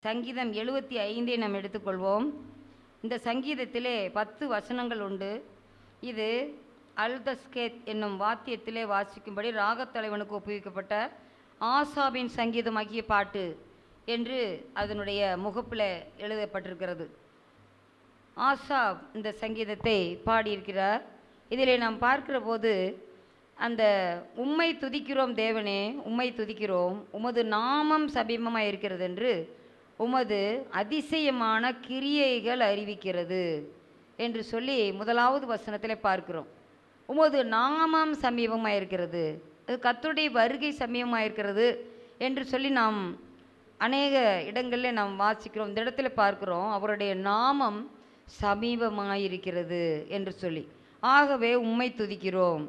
சங்கீதம் 75 நாம் எடுத்துக்கொள்வோம். இந்த சங்கீதத்திலே 10 வசனங்கள் உண்டு. இது அல்தஸ்கேத் என்னும் வாத்தியத்திலே வாசிக்கும்படி ராகத்தலைவனுக்கு ஒப்புவிக்கப்பட்ட ஆசாபின் சங்கீதமாகிய பாட்டு என்று அதனுடைய முகப்பில் எழுதப்பட்டிருக்கிறது. ஆசாப் இந்த சங்கீதத்தை பாடியிருக்கிறார். இதிலே நாம் பார்க்கிற போது அந்த உம்மை துதிக்கிறோம் தேவனே, உம்மை துதிக்கிறோம், உமது நாமம் சமீபமாக இருக்கிறது என்று உமது அதிசயமான கிரியைகள் அறிவிக்கிறது என்று சொல்லி முதலாவது வசனத்தில் பார்க்கிறோம். உமது நாமம் சமீபமாக இருக்கிறது, அது கர்த்தருடைய வருகை சமீபமாக இருக்கிறது என்று சொல்லி நாம் அநேக இடங்களில் நாம் வாசிக்கிறோம். இந்த இடத்துல பார்க்கிறோம் அவருடைய நாமம் சமீபமாக இருக்கிறது என்று சொல்லி. ஆகவே உம்மை துதிக்கிறோம்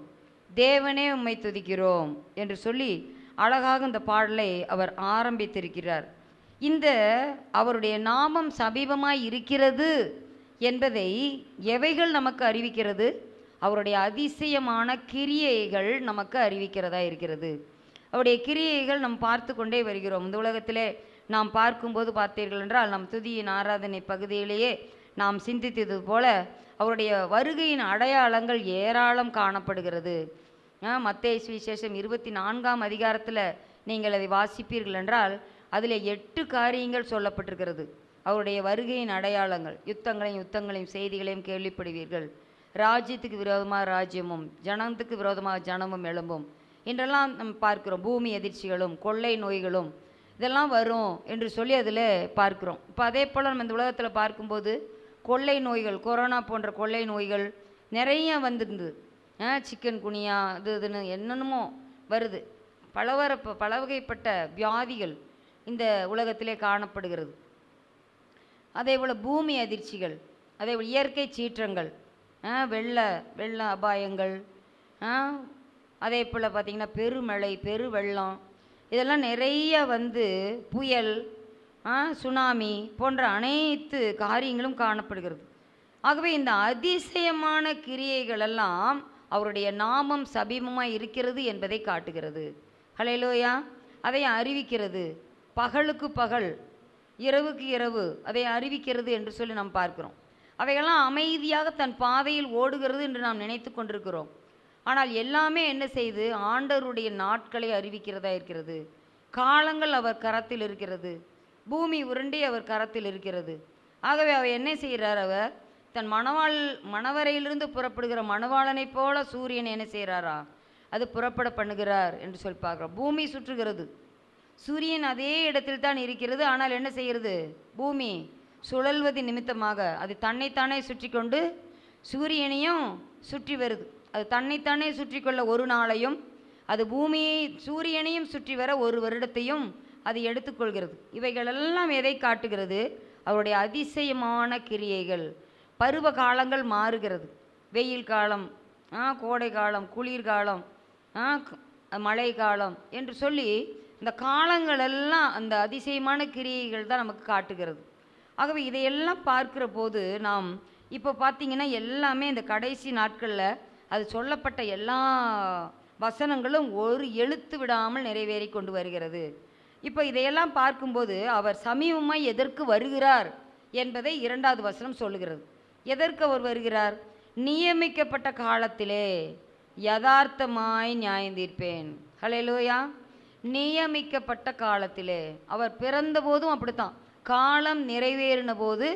தேவனே, உம்மை துதிக்கிறோம் என்று சொல்லி அழகாக இந்த பாடலை அவர் ஆரம்பித்திருக்கிறார். இந்த அவருடைய நாமம் சமீபமாய் இருக்கிறது என்பதை எவைகள் நமக்கு அறிவிக்கிறது? அவருடைய அதிசயமான கிரியைகள் நமக்கு அறிவிக்கிறதா இருக்கிறது. அவருடைய கிரியைகள் நாம் பார்த்து கொண்டே வருகிறோம். இந்த உலகத்திலே நாம் பார்க்கும்போது பார்த்தீர்கள் என்றால் நம் துதியின் ஆராதனை பகுதியிலேயே நாம் சிந்தித்தது போல அவருடைய வருகையின் அடையாளங்கள் ஏராளம் காணப்படுகிறது. மத்தேயு சுவிசேஷம் 24ஆம் அதிகாரத்தில் நீங்கள் அதை வாசிப்பீர்கள் என்றால் அதில் 8 காரியங்கள் சொல்லப்பட்டிருக்கிறது. அவருடைய வருகையின் அடையாளங்கள், யுத்தங்களையும் செய்திகளையும் கேள்விப்படுவீர்கள், ராஜ்யத்துக்கு விரோதமாக ராஜ்யமும் ஜனத்துக்கு விரோதமாக ஜனமும் எழும்பும் என்றெல்லாம் நம்ம பார்க்கிறோம். பூமி எதிர்ச்சிகளும் கொள்ளை நோய்களும் இதெல்லாம் வரும் என்று சொல்லி அதில் பார்க்கிறோம். இப்போ அதே போல் நம்ம இந்த உலகத்தில் பார்க்கும்போது கொள்ளை நோய்கள், கொரோனா போன்ற கொள்ளை நோய்கள் நிறைய வந்துருந்தது. சிக்கன் குனியா இதுன்னு என்னென்னமோ வருது. பல வகைப்பட்ட வியாதிகள் இந்த உலகத்திலே காணப்படுகிறது. அதே போல் பூமி அதிர்ச்சிகள், அதே போல் இயற்கை சீற்றங்கள், வெள்ள அபாயங்கள், அதே போல் பார்த்திங்கன்னா பெருமழை, பெருவெள்ளம் இதெல்லாம் நிறைய வந்து புயல், சுனாமி போன்ற அனைத்து காரியங்களும் காணப்படுகிறது. ஆகவே இந்த அதிசயமான கிரியைகளெல்லாம் அவருடைய நாமம் சமீபமாக இருக்கிறது என்பதை காட்டுகிறது. ஹல்லேலூயா. அதை அறிவிக்கிறது. பகலுக்கு பகல், இரவுக்கு இரவு அதை அறிவிக்கிறது என்று சொல்லி நாம் பார்க்கிறோம். அவைகள்லாம் அமைதியாக தன் பாதையில் ஓடுகிறது என்று நாம் நினைத்து கொண்டிருக்கிறோம். ஆனால் எல்லாமே என்ன செய்து ஆண்டவருடைய நாட்களை அறிவிக்கிறதா இருக்கிறது. காலங்கள் அவர் கரத்தில் இருக்கிறது, பூமி உருண்டி அவர் கரத்தில் இருக்கிறது. ஆகவே அவர் என்ன செய்கிறார்? அவர் தன் மணவரையிலிருந்து புறப்படுகிற மணவாளனைப் போல சூரியன் என்ன செய்கிறாரா? அது புறப்பட பண்ணுகிறார் என்று சொல்லி பார்க்குறோம். பூமி சுற்றுகிறது, சூரியன் அதே இடத்தில் தான் இருக்கிறது. ஆனால் என்ன செய்கிறது? பூமி சுழல்வது நிமித்தமாக அது தன்னைத்தானே சுற்றி கொண்டு சூரியனையும் சுற்றி வருது. அது தன்னைத்தானே சுற்றி கொள்ள ஒரு நாளையும், அது பூமியை சூரியனையும் சுற்றி வர ஒரு வருடத்தையும் அது எடுத்துக்கொள்கிறது. இவைகளெல்லாம் எதை காட்டுகிறது? அவருடைய அதிசயமான கிரியைகள். பருவ காலங்கள் மாறுகிறது. வெயில் காலம், கோடை காலம், குளிர்காலம், மழை காலம் என்று சொல்லி இந்த காலங்களெல்லாம் அந்த அதிசயமான கிரியைகள் தான் நமக்கு காட்டுகிறது. ஆகவே இதையெல்லாம் பார்க்கிற போது நாம் இப்போ பார்த்திங்கன்னா எல்லாமே இந்த கடைசி நாட்களில் அது சொல்லப்பட்ட எல்லா வசனங்களும் ஒரு எழுத்து விடாமல் நிறைவேறி கொண்டு வருகிறது. இப்போ இதையெல்லாம் பார்க்கும்போது அவர் சமீபமாய் எதற்கு வருகிறார் என்பதை 2வது வசனம் சொல்லுகிறது. எதற்கு அவர் வருகிறார்? நியமிக்கப்பட்ட காலத்திலே யதார்த்தமாய் நியாயம் தீர்ப்பேன். ஹல்லேலூயா. நியமிக்கப்பட்ட காலத்திலே, அவர் பிறந்த போதும் அப்படித்தான், காலம் நிறைவேறின போது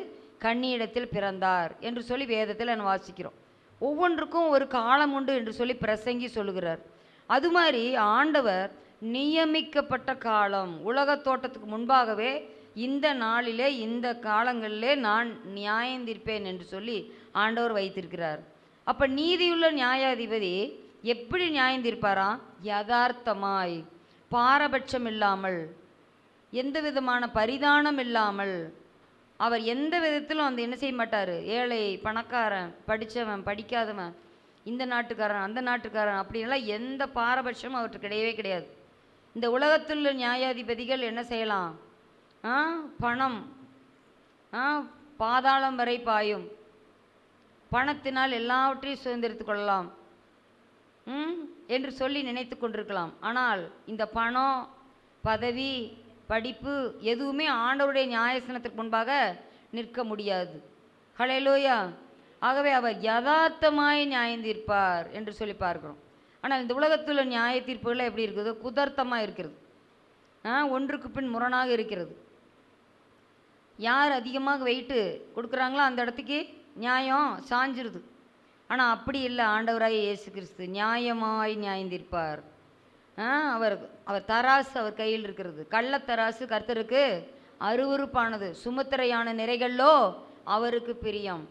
கன்னியிடத்தில் பிறந்தார் என்று சொல்லி வேதத்தில் நான் வாசிக்கிறோம். ஒவ்வொன்றுக்கும் ஒரு காலம் உண்டு என்று சொல்லி பிரசங்கி சொல்லுகிறார். அது மாதிரி ஆண்டவர் நியமிக்கப்பட்ட காலம், உலக தோட்டத்துக்கு முன்பாகவே இந்த நாளிலே இந்த காலங்களிலே நான் நியாயம் தீர்ப்பேன் என்று சொல்லி ஆண்டவர் வைத்திருக்கிறார். அப்போ நீதியுள்ள நியாயாதிபதி எப்படி நியாயம் தீர்ப்பாராம்? யதார்த்தமாய், பாரபட்சம் இல்லாமல், எந்த விதமான பரிதானம் இல்லாமல். அவர் எந்த விதத்திலும் அந்த என்ன செய்ய மாட்டார். ஏழை பணக்காரன், படித்தவன் படிக்காதவன், இந்த நாட்டுக்காரன் அந்த நாட்டுக்காரன் அப்படின்லாம் எந்த பாரபட்சமும் அவருக்கு கிடையவே கிடையாது. இந்த உலகத்தில் உள்ள நியாயாதிபதிகள் என்ன செய்யலாம்? பணம், பாதாளம் வரை பாயும், பணத்தினால் எல்லாவற்றையும் சுதந்திரித்து கொள்ளலாம் என்று சொல்லி நினைத்து கொண்டிருக்கலாம். ஆனால் இந்த பணம், பதவி, படிப்பு எதுவுமே ஆண்டவருடைய நியாயஸ்தானத்திற்கு முன்பாக நிற்க முடியாது. ஹல்லேலூயா. ஆகவே அவர் யதார்த்தமாய் நியாயம் தீர்ப்பார் என்று சொல்லி பார்க்கிறோம். ஆனால் இந்த உலகத்தில் நியாய தீர்ப்புகள் எப்படி இருக்குது? குதர்த்தமாக இருக்கிறது, ஒன்றுக்கு பின் முரணாக இருக்கிறது. யார் அதிகமாக வெயிட்டு கொடுக்குறாங்களோ அந்த இடத்துக்கு நியாயம் சாஞ்சிருது. ஆனால் அப்படி இல்லை. ஆண்டவராக இயேசு கிறிஸ்து நியாயமாய் நியாயம் தீர்ப்பார். அவர் தராசு அவர் கையில் இருக்கிறது. கள்ளத்தராசு கர்த்தருக்கு அருவருப்பானது, சுமத்திரையான நிறைகளோ அவருக்கு பிரியம்.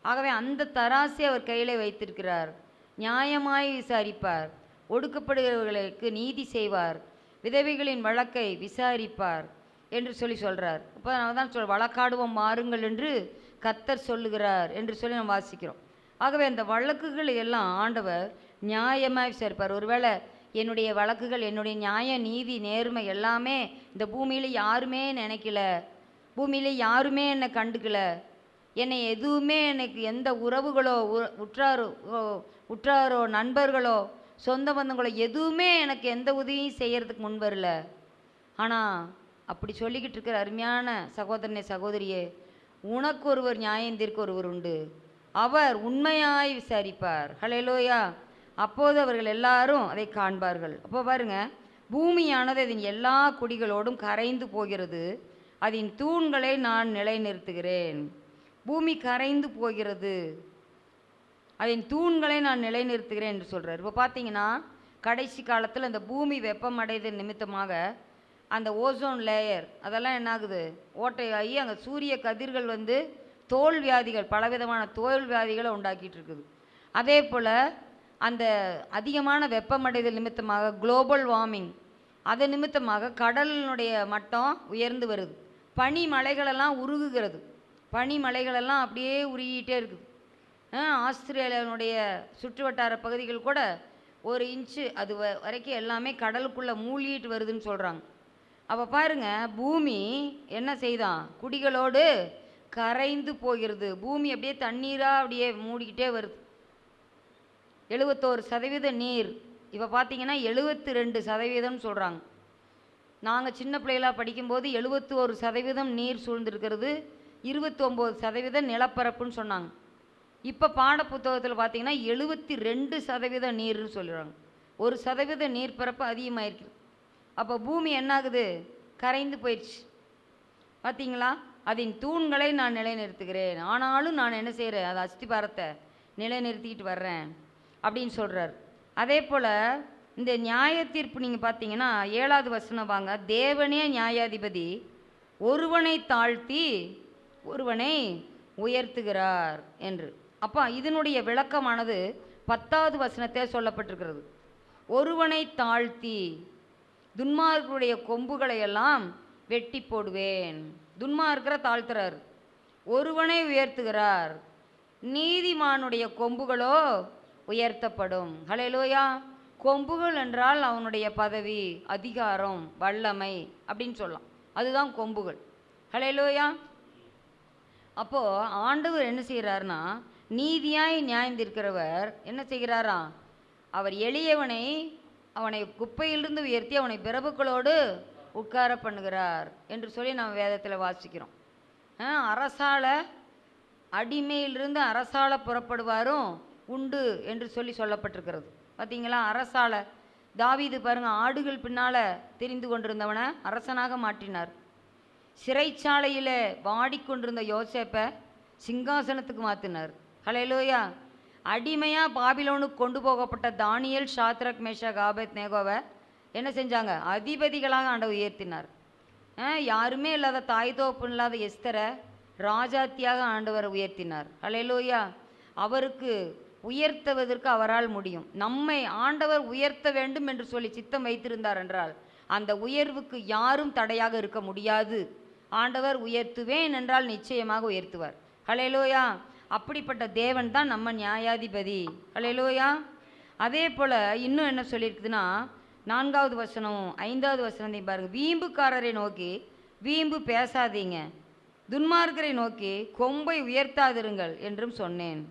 ஆகவே அந்த தராசை அவர் கையில் வைத்திருக்கிறார். நியாயமாய் விசாரிப்பார், ஒடுக்கப்படுகிறவர்களுக்கு நீதி செய்வார், விதவைகளின் வழக்கை விசாரிப்பார் என்று சொல்லி சொல்கிறார். இப்போ நான் தான் வழக்காடுவோம் மாறுங்கள் என்று கர்த்தர் சொல்லுகிறார் என்று சொல்லி நம்ம வாசிக்கிறோம். ஆகவே அந்த வழக்குகள் எல்லாம் ஆண்டவர் நியாயமாக விசாரிப்பார். ஒருவேளை என்னுடைய வழக்குகள், என்னுடைய நியாய நீதி நேர்மை எல்லாமே இந்த பூமியில் யாருமே நினைக்கல, பூமியில் யாருமே என்னை கண்டுக்கல, என்னை எதுவுமே எனக்கு எந்த உறவுகளோ உற்றாரோ நண்பர்களோ சொந்த பந்தங்களோ எதுவுமே எனக்கு எந்த உதவியும் செய்கிறதுக்கு முன் வரல. ஆனால் அப்படி சொல்லிக்கிட்டு இருக்கிற அருமையான சகோதரனே சகோதரியே, உனக்கு ஒருவர் நியாயம் தீர்க்க ஒருவர் உண்டு. அவர் உண்மையாய் விசாரிப்பார். ஹல்லேலூயா. அப்போது அவர்கள் எல்லாரும் அதை காண்பார்கள். அப்போ பாருங்க, பூமியானது அதன் எல்லா குடிகளோடும் கரைந்து போகிறது, அதன் தூண்களை நான் நிலைநிறுத்துகிறேன். பூமி கரைந்து போகிறது, அதன் தூண்களை நான் நிலைநிறுத்துகிறேன் என்று சொல்கிறார். இப்போ பார்த்தீங்கன்னா கடைசி காலத்தில் அந்த பூமி வெப்பமடைதல் நிமித்தமாக அந்த ஓசோன் லேயர் அதெல்லாம் என்னாகுது, ஓட்டையாகி அங்கே சூரிய கதிர்கள் வந்து தோல் வியாதிகள், பலவிதமான தோல் வியாதிகளை உண்டாக்கிட்டு இருக்குது. அதே போல் அந்த அதிகமான வெப்பமடைதல் நிமித்தமாக குளோபல் வார்மிங், அது நிமித்தமாக கடலினுடைய மட்டம் உயர்ந்து வருது. பனி மலைகளெல்லாம் உருகுகிறது, பனி மலைகளெல்லாம் அப்படியே உருகிட்டே இருக்குது. ஆஸ்திரேலியாவினுடைய சுற்று வட்டார பகுதிகள் கூட 1 இன்ச்சு அது வரைக்கும் எல்லாமே கடலுக்குள்ளே மூழ்கிட்டு வருதுன்னு சொல்கிறாங்க. அப்போ பாருங்க, பூமி என்ன செய்தான், குடிகளோடு கரைந்து போகிறது. பூமி அப்படியே தண்ணீராக அப்படியே மூடிக்கிட்டே வருது. 71% நீர், இப்போ பார்த்தீங்கன்னா 72% சொல்கிறாங்க. நாங்கள் சின்ன பிள்ளைகளாக படிக்கும்போது 71% நீர் சூழ்ந்திருக்கிறது, 29% நிலப்பரப்புன்னு சொன்னாங்க. இப்போ பாட புத்தகத்தில் பார்த்தீங்கன்னா 72% நீர்னு சொல்கிறாங்க. 1% நீர்ப்பரப்பு அதிகமாகிருக்கு. அப்போ பூமி என்னாகுது, கரைந்து போயிடுச்சு. பார்த்தீங்களா? அதன் தூண்களை நான் நிலைநிறுத்துகிறேன், ஆனாலும் நான் என்ன செய்கிறேன், அது அஸ்திபாரத்தை நிலைநிறுத்திக்கிட்டு வர்றேன் அப்படின்னு சொல்கிறார். அதே போல் இந்த நியாய தீர்ப்பு நீங்கள் பார்த்தீங்கன்னா 7வது வசனம் வாங்க. தேவனே நியாயாதிபதி, ஒருவனை தாழ்த்தி ஒருவனை உயர்த்துகிறார் என்று. அப்போ இதனுடைய விளக்கமானது 10வது வசனத்தில் சொல்லப்பட்டிருக்கிறது. ஒருவனை தாழ்த்தி, துன்மார்க்கருடைய கொம்புகளை எல்லாம் வெட்டி போடுவேன். துன்மார்க்கரை தாழ்த்துறார், ஒருவனை உயர்த்துகிறார், நீதிமானுடைய கொம்புகளோ உயர்த்தப்படும். ஹல்லேலூயா. கொம்புகள் என்றால் அவனுடைய பதவி, அதிகாரம், வல்லமை அப்படின்னு சொல்லலாம், அதுதான் கொம்புகள். ஹல்லேலூயா. அப்போது ஆண்டவர் என்ன செய்கிறார்னா, நீதியாய் நியாயந்திருக்கிறவர் என்ன செய்கிறாரா, அவர் எளியவனை அவனை குப்பையிலிருந்து உயர்த்தி அவனை பிரபுக்களோடு உட்கார பண்ணுகிறார் என்று சொல்லி நாம் வேதத்தில் வாசிக்கிறோம். அரசால அடிமையிலிருந்து அரசால புறப்படுவாரும் உண்டு என்று சொல்லி சொல்லப்பட்டிருக்கிறது. பார்த்தீங்களா? அரசால தாவீது பாருங்கள், ஆடுகள் பின்னால் தெரிந்து கொண்டிருந்தவனை அரசனாக மாற்றினார். சிறைச்சாலையில் வாடிக்கொண்டிருந்த யோசேப்பை சிங்காசனத்துக்கு மாற்றினார். ஹல்லேலூயா. அடிமையாக பாபிலோனுக்கு கொண்டு போகப்பட்ட தானியேல், ஷாத்ரக், மேஷாக், ஆபேத்நேகோவை என்ன செஞ்சாங்க, அதிபதிகளாக ஆண்டவர் உயர்த்தினார். யாருமே இல்லாத, தாய் தோப்பு இல்லாத எஸ்தரை ராஜாத்தியாக ஆண்டவர் உயர்த்தினார். ஹல்லேலூயா. அவருக்கு உயர்த்துவதற்கு அவரால் முடியும். நம்மை ஆண்டவர் உயர்த்த வேண்டும் என்று சொல்லி சித்தம் வைத்திருந்தார் என்றால் அந்த உயர்வுக்கு யாரும் தடையாக இருக்க முடியாது. ஆண்டவர் உயர்த்துவேன் என்றால் நிச்சயமாக உயர்த்துவார். ஹல்லேலூயா. அப்படிப்பட்ட தேவன் தான் நம்ம நியாயாதிபதி. ஹல்லேலூயா. அதே போல் இன்னும் என்ன சொல்லியிருக்குதுன்னா, 4வது வசனம் 5வது வசனத்தையும் பாருங்கள். வீம்புக்காரரை நோக்கி வீம்பு பேசாதீங்க, துன்மார்க்கரை நோக்கி கொம்பை உயர்த்தாதிருங்கள் என்றும் சொன்னேன்.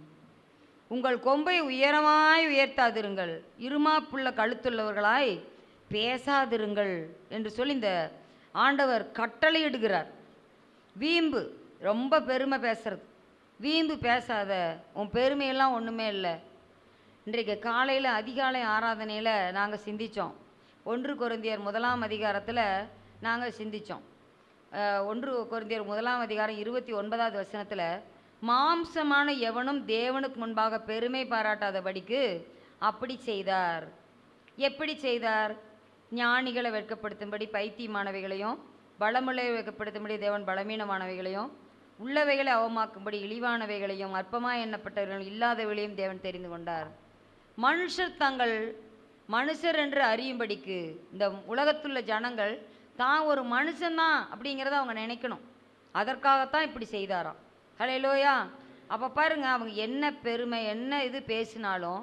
உங்கள் கொம்பை உயரமாய் உயர்த்தாதிருங்கள், இருமாப்புள்ள கழுத்துள்ளவர்களாய் பேசாதிருங்கள் என்று சொல்லி இந்த ஆண்டவர் கட்டளையிடுகிறார். வீம்பு, ரொம்ப பெருமை பேசுறது, வீம்பு பேசாத, உன் பெருமையெல்லாம் ஒன்றுமே இல்லை. இன்றைக்கு காலையில் அதிகாலை ஆராதனையில் நாங்கள் சிந்தித்தோம். 1 கொரிந்தியர் 1ஆம் அதிகாரத்தில் நாங்கள் சிந்தித்தோம். 1 கொரிந்தியர் 1ஆம் அதிகாரம் 29வது வசனத்தில், மாம்சமான எவனும் தேவனுக்கு முன்பாக பெருமை பாராட்டாதபடிக்கு அப்படி செய்தார். எப்படி செய்தார்? ஞானிகளை வெட்கப்படுத்தும்படி பைத்தியமானவைகளையும், பலமுள்ளவை வெட்கப்படுத்தும்படி தேவன் பலவீனமானவைகளையும், உள்ளவைகளை அவமாக்கும்படி இழிவானவைகளையும், அற்பமாய் எண்ணப்பட்டவர்களும் இல்லாதவைகளையும் தேவன் தெரிந்து கொண்டார். மனுஷர் தங்கள் மனுஷர் என்று அறியும்படிக்கு, இந்த உலகத்துள்ள ஜனங்கள் தான் ஒரு மனுஷன்தான் அப்படிங்கிறத அவங்க நினைக்கணும். அதற்காகத்தான் இப்படி செய்தாராம். ஹல்லேலூயா. அப்போ பாருங்க, அவங்க என்ன பெருமை என்ன இது பேசினாலும்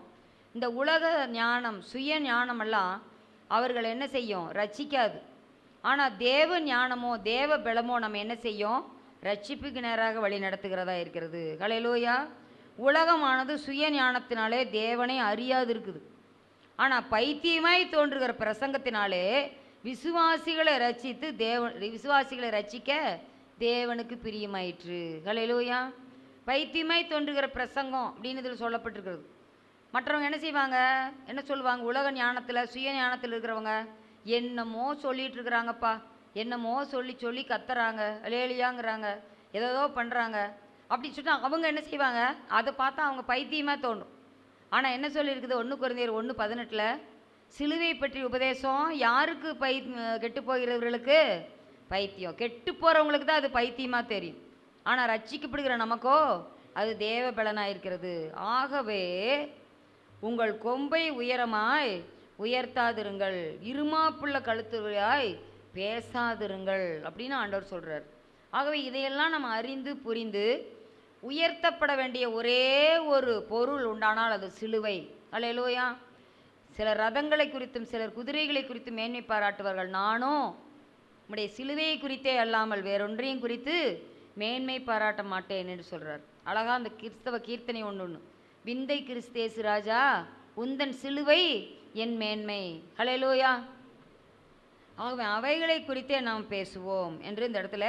இந்த உலக ஞானம், சுய ஞானமெல்லாம் அவர்கள் என்ன செய்யும்? ரட்சிக்காது. ஆனால் தேவ ஞானமோ தேவ பலமோ நம்ம என்ன செய்யும்? ரட்சிப்புக்கு நேராக வழி நடத்துகிறதா இருக்கிறது. ஹல்லேலூயா. உலகமானது சுய ஞானத்தினாலே தேவனை அறியாது இருக்குது. ஆனால் பைத்தியமாய் தோன்றுகிற பிரசங்கத்தினாலே விசுவாசிகளை ரட்சித்து விசுவாசிகளை ரட்சிக்க தேவனுக்கு பிரியமாயிற்று. ஹல்லேலூயா. பைத்தியமாய் தோன்றுகிற பிரசங்கம் அப்படின்னு இதில் சொல்லப்பட்டிருக்கிறது. மற்றவங்க என்ன செய்வாங்க? என்ன சொல்லுவாங்க? உலக ஞானத்தில் சுய ஞானத்தில் இருக்கிறவங்க என்னமோ சொல்லிகிட்டு இருக்கிறாங்கப்பா, என்னமோ சொல்லி சொல்லி கத்துறாங்க, அலேலியாங்கிறாங்க, ஏதோ பண்ணுறாங்க அப்படி சொல்லிட்டு அவங்க என்ன செய்வாங்க? அதை பார்த்தா அவங்க பைத்தியமாக தோன்றும். ஆனால் என்ன சொல்லியிருக்குது? 1 கொரிந்தியர் 1:18, சிலுவை பற்றி உபதேசம் யாருக்கு கெட்டு போகிறவர்களுக்கு பைத்தியம். கெட்டு போகிறவங்களுக்கு தான் அது பைத்தியமாக தெரியும். ஆனால் ரட்சிக்கப்படுகிற நமக்கோ அது தேவ பலனாக இருக்கிறது. ஆகவே உங்கள் கொம்பை உயரமாய் உயர்த்தாதிருங்கள், இருமாப்புள்ள கழுத்துவையாய் பேசாதிருங்கள் அப்படின்னு ஆண்டவர் சொல்கிறார். ஆகவே இதையெல்லாம் நம்ம அறிந்து புரிந்து உயர்த்தப்பட வேண்டிய ஒரே ஒரு பொருள் உண்டானால் அது சிலுவை. அல்லேலூயா. சிலர் ரதங்களை குறித்தும் சிலர் குதிரைகளை குறித்தும் மேன்மை பாராட்டுவார்கள். நானும் உம்முடைய சிலுவையை குறித்தே அல்லாமல் வேறொன்றையும் குறித்து மேன்மை பாராட்ட மாட்டேன் என்று சொல்கிறார். அழகா அந்த கிறிஸ்தவ கீர்த்தனை ஒன்று, விந்தை கிறிஸ்தேசு ராஜா உந்தன் சிலுவை என் மேன்மை. ஹல்லேலூயா. ஆகவே அவைகளை குறித்தே நாம் பேசுவோம் என்று இந்த இடத்துல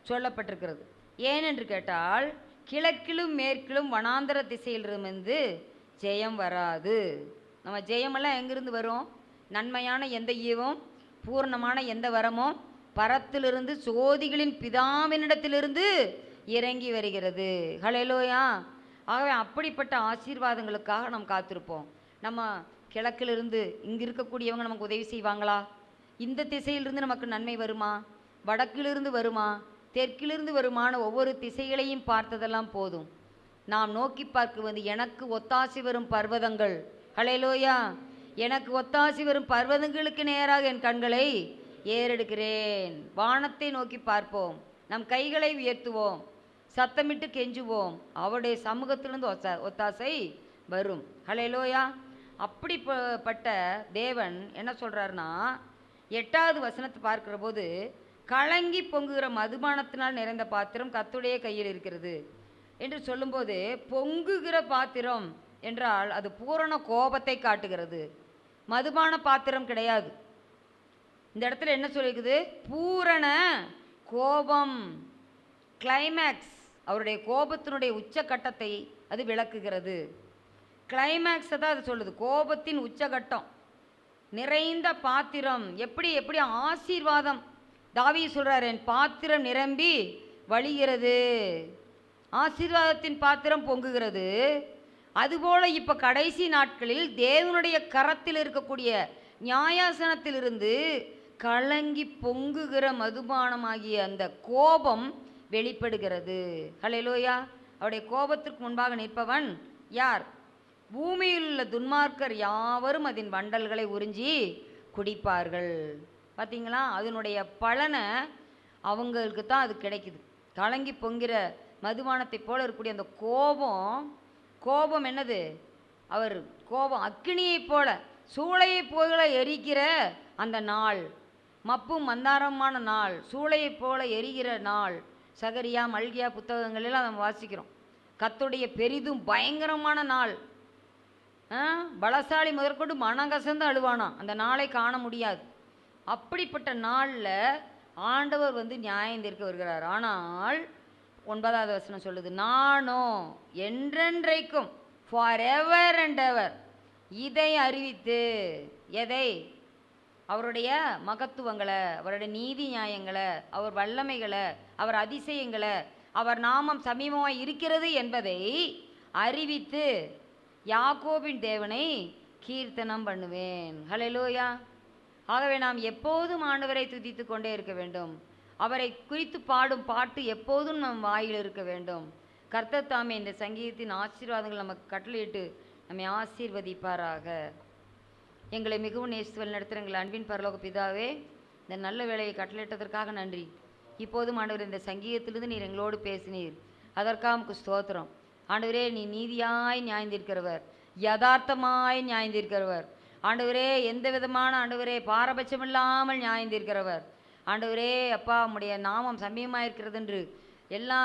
சொல்லப்பட்டிருக்கிறது. ஏனென்று கேட்டால், கிழக்கிலும் மேற்கிலும் வனாந்தர திசையிலிருந்து ஜெயம் வராது. நம்ம ஜெயமெல்லாம் எங்கிருந்து வரும்? நன்மையான எந்த ஈவும் பூர்ணமான எந்த வரமும் பரத்திலிருந்து சோதிகளின் பிதாவினிடத்திலிருந்து இறங்கி வருகிறது. ஹல்லேலூயா. ஆகவே அப்படிப்பட்ட ஆசீர்வாதங்களுக்காக நாம் காத்திருப்போம். நம்ம கிழக்கிலிருந்து இங்கே இருக்கக்கூடியவங்க நமக்கு உதவி செய்வாங்களா? இந்த திசையிலிருந்து நமக்கு நன்மை வருமா? வடக்கிலிருந்து வருமா? தெற்கிலிருந்து வருமான ஒவ்வொரு திசைகளையும் பார்த்ததெல்லாம் போதும். நாம் நோக்கி பார்க்குவது எனக்கு ஒத்தாசி வரும் பர்வதங்கள். ஹல்லேலூயா. எனக்கு ஒத்தாசி வரும் பர்வதங்களுக்கு நேராக என் கண்களை ஏறெடுக்கிறேன். வானத்தை நோக்கி பார்ப்போம், நம் கைகளை உயர்த்துவோம், சத்தமிட்டு கெஞ்சுவோம், அவருடைய சமூகத்திலிருந்து ஒத்தாசை வரும். ஹல்லேலூயா. அப்படிப்பட்ட தேவன் என்ன சொல்கிறாருன்னா, 8வது வசனத்தை பார்க்கிற போது, கலங்கி பொங்குகிற மதுபானத்தினால் நிறைந்த பாத்திரம் கர்த்தருடைய கையில் இருக்கிறது என்று சொல்லும்போது, பொங்குகிற பாத்திரம் என்றால் அது பூரண கோபத்தை காட்டுகிறது. மதுபான பாத்திரம் கிடையாது. இந்த இடத்துல என்ன சொல்லியிருக்குது? பூரண கோபம், கிளைமேக்ஸ், அவருடைய கோபத்தினுடைய உச்சகட்டத்தை அது விளக்குகிறது. கிளைமேக்ஸை தான் அது சொல்லுது. கோபத்தின் உச்சகட்டம், நிறைந்த பாத்திரம். எப்படி எப்படி ஆசீர்வாதம். தாவீது சொல்கிறார், என் பாத்திரம் நிரம்பி வழிகிறது. ஆசீர்வாதத்தின் பாத்திரம் பொங்குகிறது. அதுபோல் இப்போ கடைசி நாட்களில் தேவனுடைய கரத்தில் இருக்கக்கூடிய நியாயாசனத்திலிருந்து கலங்கி பொங்குகிற மதுபானமாகிய அந்த கோபம் வெளிப்படுகிறது. ஹல்லேலூயா. அவருடைய கோபத்திற்கு முன்பாக நிற்பவன் யார்? பூமியில் உள்ள துன்மார்க்கர் யாவரும் அதன் வண்டல்களை உறிஞ்சி குடிப்பார்கள். பார்த்தீங்களா? அதனுடைய பலனை அவங்களுக்கு தான் அது கிடைக்குது. கலங்கி பொங்கிற மதுபானத்தை போல இருக்கக்கூடிய அந்த கோபம் என்னது? அவர் கோபம் அக்கினியை போல சூளையை போல எரிக்கிற அந்த நாள், மப்பும் மந்தாரமான நாள், சூளையை போல எரிகிற நாள். சகரியா மல்கியா புத்தகங்களெல்லாம் நம்ம வாசிக்கிறோம். கர்த்தருடைய பெரிதும் பயங்கரமான நாள். பலசாலி முதற்கொண்டு மனங்கசந்து அழுவானா, அந்த நாளை காண முடியாது. அப்படிப்பட்ட நாளில் ஆண்டவர் வந்து நியாயம் தீர்க்க வருகிறார். ஆனால் 9வது வசனம் சொல்லுது, நானோ என்றென்றைக்கும் ஃபார் எவர் அண்ட் எவர் இதை அறிவித்து, எதை? அவருடைய மகத்துவங்களை, அவருடைய நீதி நியாயங்களை, அவர் வல்லமைகளை, அவர் அதிசயங்களை, அவர் நாமம் சமீபமாய் இருக்கிறது என்பதை அறிவித்து யாக்கோபின் தேவனை கீர்த்தனம் பண்ணுவேன். ஹல்லேலூயா. ஆகவே நாம் எப்போதும் ஆண்டவரை துதித்து கொண்டே இருக்க வேண்டும். அவரை குறித்து பாடும் பாட்டு எப்போதும் நம் வாயில் இருக்க வேண்டும். கர்த்தர் தாமே இந்த சங்கீதத்தின் ஆசீர்வாதங்கள் நமக்கு கட்டளையிட்டு நம்மை ஆசீர்வதிப்பாராக. எங்களை மிகவும் நேசித்து நடத்துகிற எங்கள் அன்பின் பரலோக பிதாவே, இந்த நல்ல வேலையை கட்டளையிட்டதற்காக நன்றி. இப்போதும் ஆண்டவர் இந்த சங்கீதத்திலிருந்து நீர் எங்களோடு பேசினீர், அதற்காக உமக்கு ஸ்தோத்திரம். ஆண்டவரே, நீ நீதியாய் நியாயந்திருக்கிறவர், யதார்த்தமாய் நியாயந்திருக்கிறவர். ஆண்டவரே, எந்த விதமான ஆண்டவரே பாரபட்சமில்லாமல் நியாயந்திருக்கிறவர். ஆண்டவரே அப்பா, உம்முடைய நாமம் சமீபமாக இருக்கிறது என்று எல்லா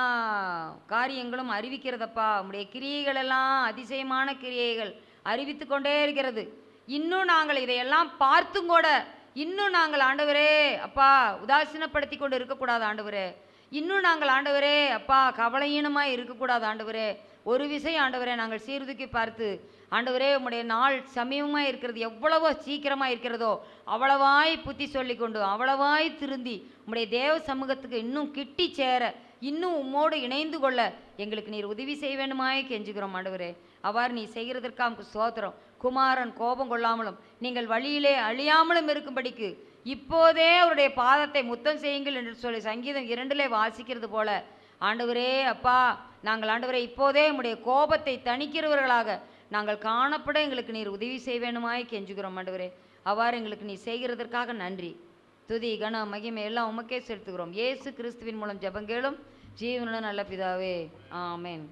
காரியங்களும் அறிவிக்கிறதப்பா. உம்முடைய கிரியைகளெல்லாம் அதிசயமான கிரியைகள் அறிவித்து கொண்டே இருக்கிறது. இன்னும் நாங்கள் இதையெல்லாம் பார்த்தும் கூட இன்னும் நாங்கள் ஆண்டவரே அப்பா உதாசீனப்படுத்தி கொண்டு இருக்கக்கூடாது ஆண்டவரே. இன்னும் நாங்கள் ஆண்டவரே அப்பா கவலையீனமாக இருக்கக்கூடாது ஆண்டவரே. ஒரு விஷயம் ஆண்டவரே, நாங்கள் சீர்தூக்கி பார்த்து ஆண்டவரே, உம்முடைய நாள் சமீபமாக இருக்கிறது எவ்வளவோ சீக்கிரமாக இருக்கிறதோ அவ்வளவாய் புத்தி சொல்லி கொண்டு அவ்வளவாய் திருந்தி உம்முடைய தேவ சமூகத்துக்கு இன்னும் கிட்டி சேர, இன்னும் உம்மோடு இணைந்து கொள்ள எங்களுக்கு நீர் உதவி செய்ய வேண்டுமாய் கெஞ்சுகிறோம் ஆண்டவரே. அவ்வாறு நீ செய்கிறதற்காக ஸ்தோத்திரம். குமாரன் கோபம் கொள்ளாமலும் நீங்கள் வழியிலே அழியாமலும் இருக்கும்படிக்கு இப்போதே அவருடைய பாதத்தை முத்தம் செய்யுங்கள் என்று சொல்லி சங்கீதம் 2 வாசிக்கிறது போல ஆண்டவரே அப்பா, நாங்கள் ஆண்டவரே இப்போதே உம்முடைய கோபத்தை தணிக்கிறவர்களாக நாங்கள் காணப்பட எங்களுக்கு நீர் உதவி செய்ய வேண்டுமாய் கெஞ்சுகிறோம் ஆண்டவரே. அவ்வாறு எங்களுக்கு நீ செய்கிறதற்காக நன்றி. துதி கன மகிமை எல்லாம் உமக்கே செலுத்துகிறோம். இயேசு கிறிஸ்துவின் மூலம் ஜெபங்கேளும் ஜீவனுள்ள நல்ல பிதாவே, ஆமென்.